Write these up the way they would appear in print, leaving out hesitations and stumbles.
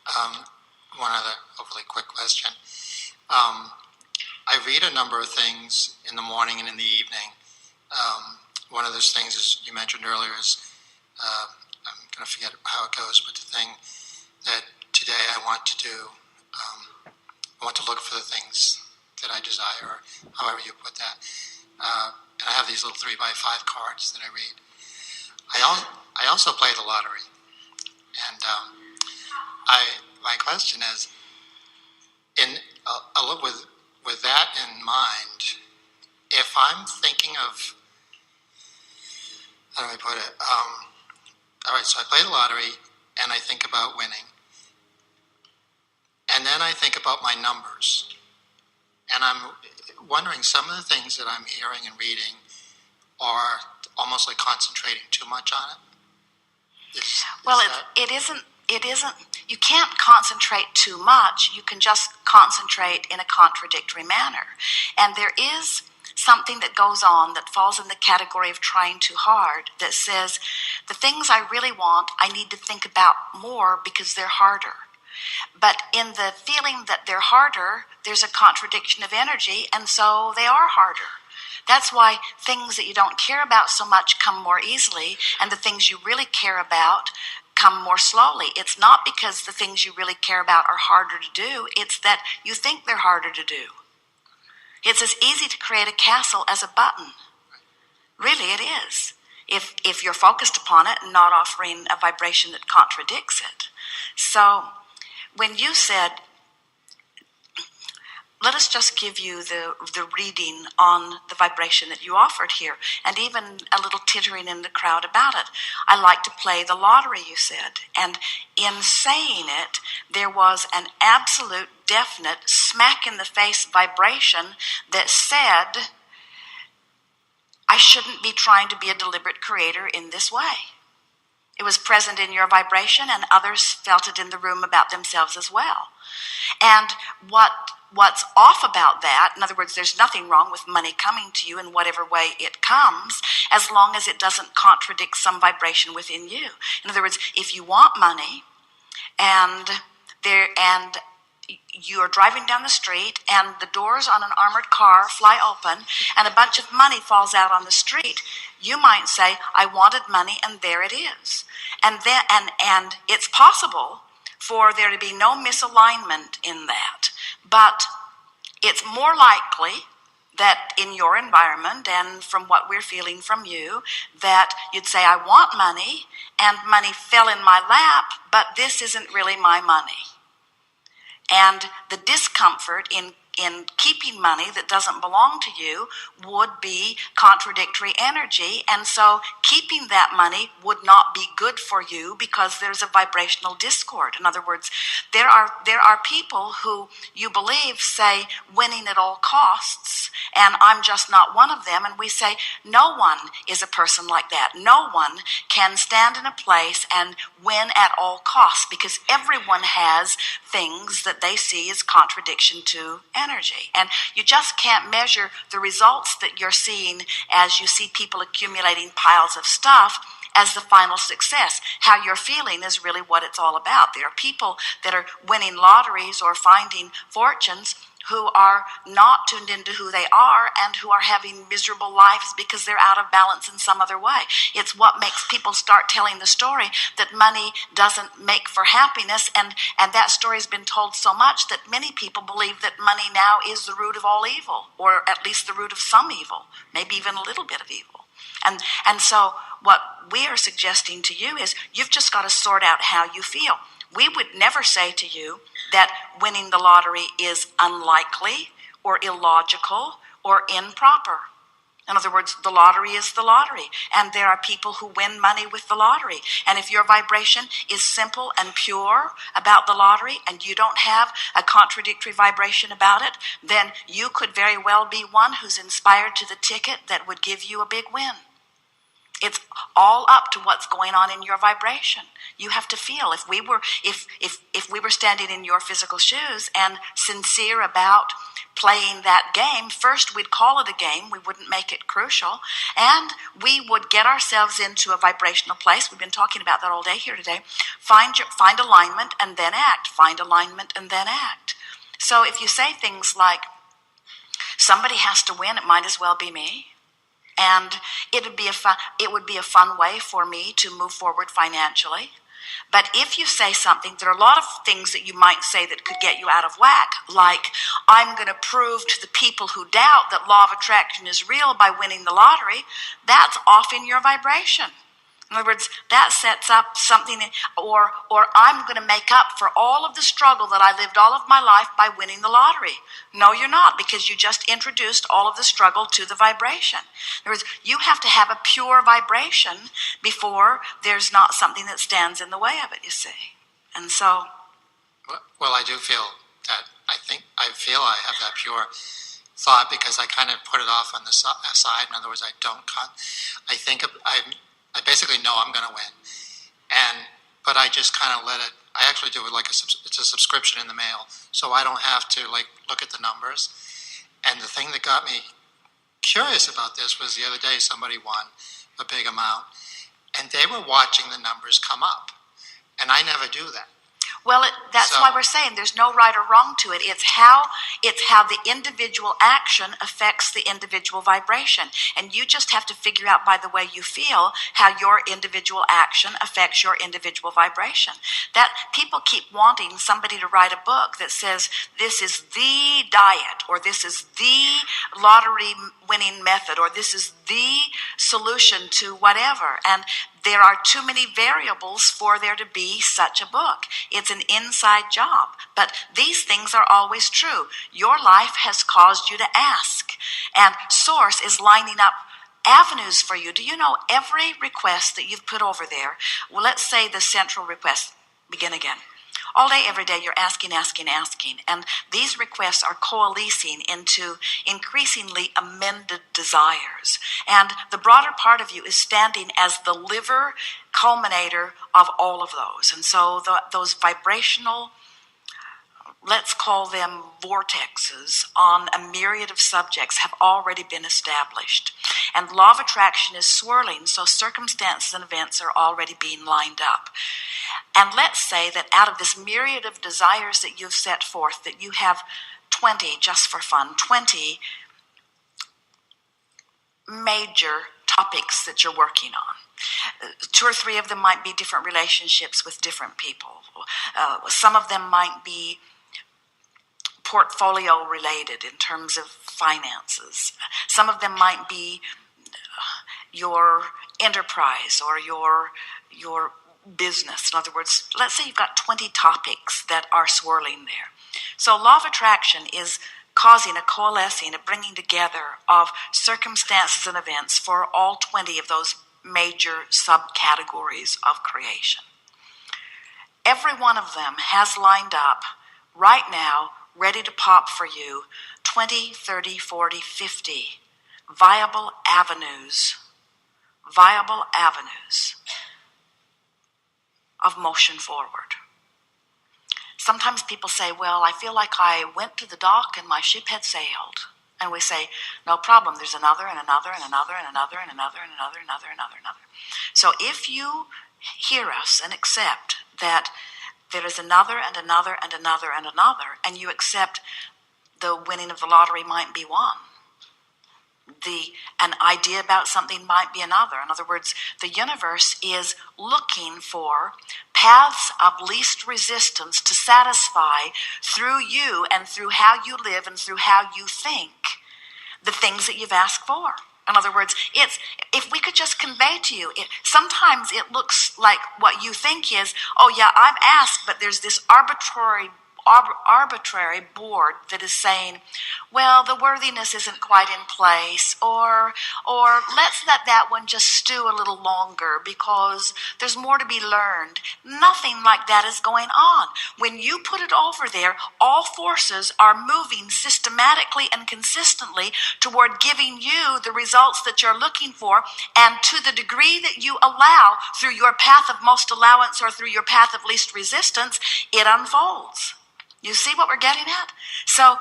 Um, One other hopefully quick question. I read a number of things in the morning and in the evening. One of those things, as you mentioned earlier, is I'm going to forget how it goes, but the thing that today I want to do, I want to look for the things that I desire, or however you put that. And I have these little 3x5 cards that I read. I also play the lottery, and my question is, I look with that in mind. If I'm thinking of, how do I put it? All right, so I play the lottery, and I think about winning, and then I think about my numbers, and I'm wondering, some of the things that I'm hearing and reading are almost like concentrating too much on it. It isn't. You can't concentrate too much. You can just concentrate in a contradictory manner. And there is something that goes on that falls in the category of trying too hard, that says the things I really want, I need to think about more because they're harder. But in the feeling that they're harder, there's a contradiction of energy, and so they are harder. That's why things that you don't care about so much come more easily, and the things you really care about come more slowly. It's not because the things you really care about are harder to do, it's that you think they're harder to do. It's as easy to create a castle as a button. Really, it is. If you're focused upon it and not offering a vibration that contradicts it. So, when you said, let us just give you the reading on the vibration that you offered here, and even a little tittering in the crowd about it. I like to play the lottery, you said. And in saying it, there was an absolute, definite, smack-in-the-face vibration that said, I shouldn't be trying to be a deliberate creator in this way. It was present in your vibration, and others felt it in the room about themselves as well. And what's off about that, in other words, there's nothing wrong with money coming to you in whatever way it comes, as long as it doesn't contradict some vibration within you. In other words, if you want money, and you are driving down the street, and the doors on an armored car fly open, and a bunch of money falls out on the street, you might say, I wanted money, and there it is. And it's possible for there to be no misalignment in that. But it's more likely that in your environment, and from what we're feeling from you, that you'd say, I want money, and money fell in my lap, but this isn't really my money. And the discomfort in keeping money that doesn't belong to you would be contradictory energy, and so keeping that money would not be good for you because there's a vibrational discord. In other words, there are people who you believe say winning at all costs, and I'm just not one of them, and we say no one is a person like that. No one can stand in a place and win at all costs, because everyone has things that they see as contradiction to energy. And you just can't measure the results that you're seeing as you see people accumulating piles of stuff as the final success. How you're feeling is really what it's all about. There are people that are winning lotteries or finding fortunes who are not tuned into who they are and who are having miserable lives because they're out of balance in some other way. It's what makes people start telling the story that money doesn't make for happiness, and that story has been told so much that many people believe that money now is the root of all evil, or at least the root of some evil, maybe even a little bit of evil. And so what we are suggesting to you is you've just got to sort out how you feel. We would never say to you that winning the lottery is unlikely or illogical or improper. In other words, the lottery is the lottery, and there are people who win money with the lottery. And if your vibration is simple and pure about the lottery, and you don't have a contradictory vibration about it, then you could very well be one who's inspired to the ticket that would give you a big win. It's all up to what's going on in your vibration. You have to feel. If we were standing in your physical shoes and sincere about playing that game, first we'd call it a game. We wouldn't make it crucial, and we would get ourselves into a vibrational place. We've been talking about that all day here today. Find alignment and then act. Find alignment and then act. So if you say things like, somebody has to win, it might as well be me. And it would be a fun way for me to move forward financially. But if you say something, there are a lot of things that you might say that could get you out of whack, like, I'm going to prove to the people who doubt that law of attraction is real by winning the lottery. That's off in your vibration. In other words, that sets up something, or I'm going to make up for all of the struggle that I lived all of my life by winning the lottery. No, you're not, because you just introduced all of the struggle to the vibration. In other words, you have to have a pure vibration before there's not something that stands in the way of it, you see. And so... Well, I do feel that, I have that pure thought because I kind of put it off on the side. In other words, I basically know I'm going to win, but I just kind of let it. I actually do it like it's a subscription in the mail, so I don't have to look at the numbers. And the thing that got me curious about this was the other day somebody won a big amount, and they were watching the numbers come up, and I never do that. Well, that's why we're saying there's no right or wrong to it. It's how the individual action affects the individual vibration. And you just have to figure out by the way you feel how your individual action affects your individual vibration. That people keep wanting somebody to write a book that says this is the diet, or this is the lottery winning method, or this is the solution to whatever. And there are too many variables for there to be such a book. It's an inside job. But these things are always true. Your life has caused you to ask. And Source is lining up avenues for you. Do you know every request that you've put over there? Well, let's say the central request, begin again. All day, every day, you're asking. And these requests are coalescing into increasingly amended desires. And the broader part of you is standing as the liver culminator of all of those. And so those vibrational, let's call them vortexes on a myriad of subjects have already been established. And law of attraction is swirling, so circumstances and events are already being lined up. And let's say that out of this myriad of desires that you've set forth, that you have 20, just for fun, 20 major topics that you're working on. 2 or 3 of them might be different relationships with different people. Some of them might be portfolio related in terms of finances. Some of them might be your enterprise or your business. In other words, let's say you've got 20 topics that are swirling there. So law of attraction is causing a coalescing, a bringing together of circumstances and events for all 20 of those major subcategories of creation. Every one of them has lined up right now, ready to pop for you, 20, 30, 40, 50 viable avenues of motion forward. Sometimes people say, well, I feel like I went to the dock and my ship had sailed. And we say, no problem, there's another and another and another and another and another and another and another and another and another. So if you hear us and accept that there is another and another and another and another, and you accept the winning of the lottery might be one, an idea about something might be another. In other words, the universe is looking for paths of least resistance to satisfy through you and through how you live and through how you think the things that you've asked for. In other words, if we could just convey to you, sometimes it looks like what you think is, oh yeah, I've asked, but there's this arbitrary arbitrary board that is saying, well, the worthiness isn't quite in place, or let's let that one just stew a little longer because there's more to be learned. Nothing like that is going on. When you put it over there, all forces are moving systematically and consistently toward giving you the results that you're looking for, and to the degree that you allow through your path of most allowance or through your path of least resistance, it unfolds. You see what we're getting at? So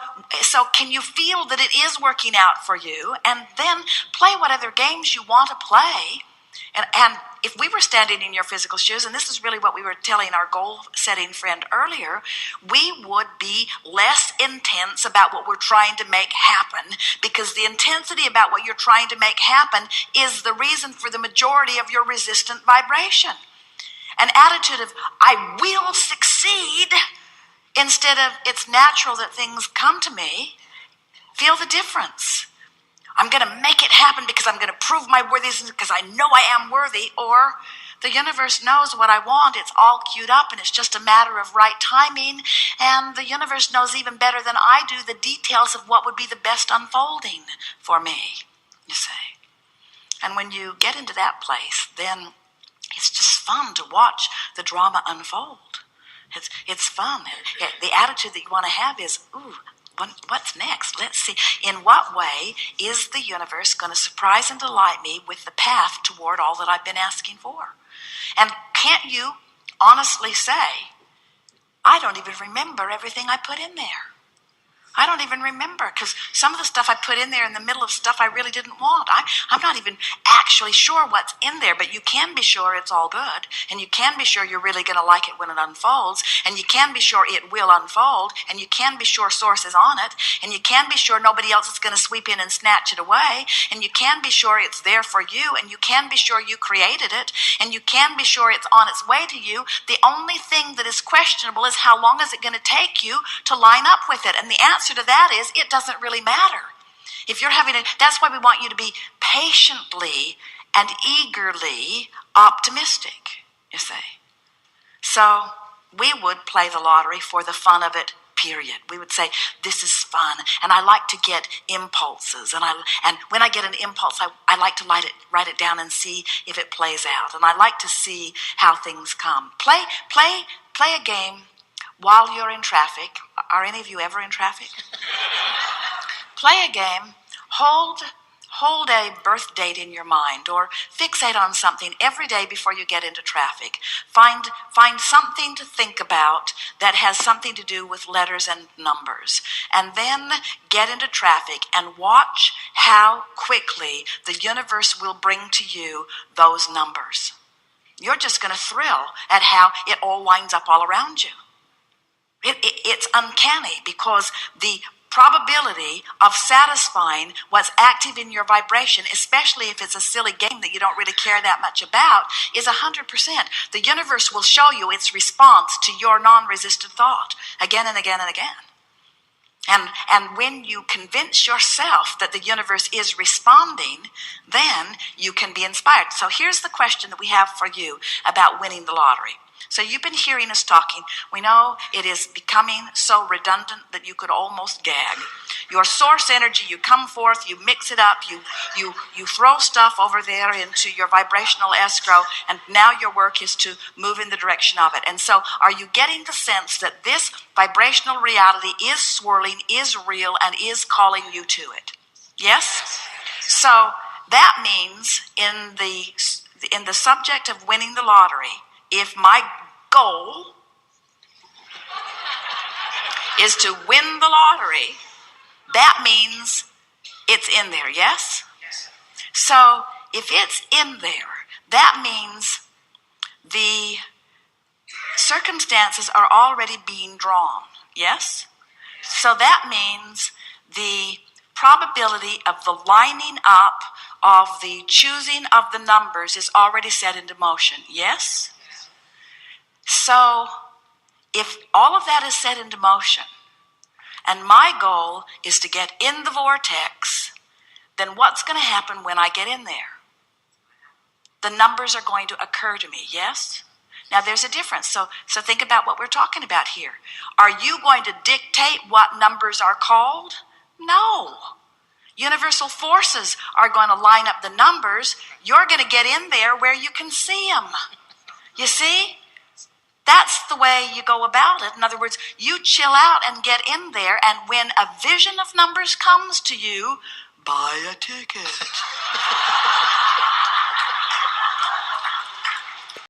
can you feel that it is working out for you? And then play what other games you want to play. And if we were standing in your physical shoes, and this is really what we were telling our goal-setting friend earlier, we would be less intense about what we're trying to make happen, because the intensity about what you're trying to make happen is the reason for the majority of your resistant vibration. An attitude of, I will succeed, instead of, it's natural that things come to me. Feel the difference. I'm going to make it happen because I'm going to prove my worthiness because I know I am worthy. Or the universe knows what I want. It's all queued up and it's just a matter of right timing. And the universe knows even better than I do the details of what would be the best unfolding for me, you see. And when you get into that place, then it's just fun to watch the drama unfold. It's fun. The attitude that you want to have is, ooh, what's next? Let's see. In what way is the universe going to surprise and delight me with the path toward all that I've been asking for? And can't you honestly say, I don't even remember everything I put in there. I don't even remember, because some of the stuff I put in there in the middle of stuff I really didn't want. I'm not even actually sure what's in there, but you can be sure it's all good, and you can be sure you're really going to like it when it unfolds, and you can be sure it will unfold, and you can be sure Source is on it, and you can be sure nobody else is going to sweep in and snatch it away, and you can be sure it's there for you, and you can be sure you created it, and you can be sure it's on its way to you. The only thing that is questionable is how long is it going to take you to line up with it, and the answer to that is it doesn't really matter. If you're that's why we want you to be patiently and eagerly optimistic, you see. So we would play the lottery for the fun of it, period. We would say, this is fun, and I like to get impulses, and when I get an impulse, I like to write it down and see if it plays out, and I like to see how things come. Play a game while you're in traffic. Are any of you ever in traffic? Play a game. Hold a birth date in your mind, or fixate on something every day before you get into traffic. Find something to think about that has something to do with letters and numbers. And then get into traffic and watch how quickly the universe will bring to you those numbers. You're just going to thrill at how it all winds up all around you. It's uncanny, because the probability of satisfying what's active in your vibration, especially if it's a silly game that you don't really care that much about, is 100%. The universe will show you its response to your non-resistant thought again and again and again. And when you convince yourself that the universe is responding, then you can be inspired. So here's the question that we have for you about winning the lottery. So you've been hearing us talking. We know it is becoming so redundant that you could almost gag. Your source energy, you come forth, you mix it up, you throw stuff over there into your vibrational escrow, and now your work is to move in the direction of it. And so are you getting the sense that this vibrational reality is swirling, is real, and is calling you to it? Yes? So that means in the subject of winning the lottery, if my goal is to win the lottery, that means it's in there, yes? So if it's in there, that means the circumstances are already being drawn, yes? So that means the probability of the lining up of the choosing of the numbers is already set into motion, yes? So if all of that is set into motion, and my goal is to get in the vortex, then what's going to happen when I get in there? The numbers are going to occur to me, yes? Now there's a difference. So think about what we're talking about here. Are you going to dictate what numbers are called? No. Universal forces are going to line up the numbers. You're going to get in there where you can see them. You see? That's the way you go about it. In other words, you chill out and get in there, and when a vision of numbers comes to you, buy a ticket.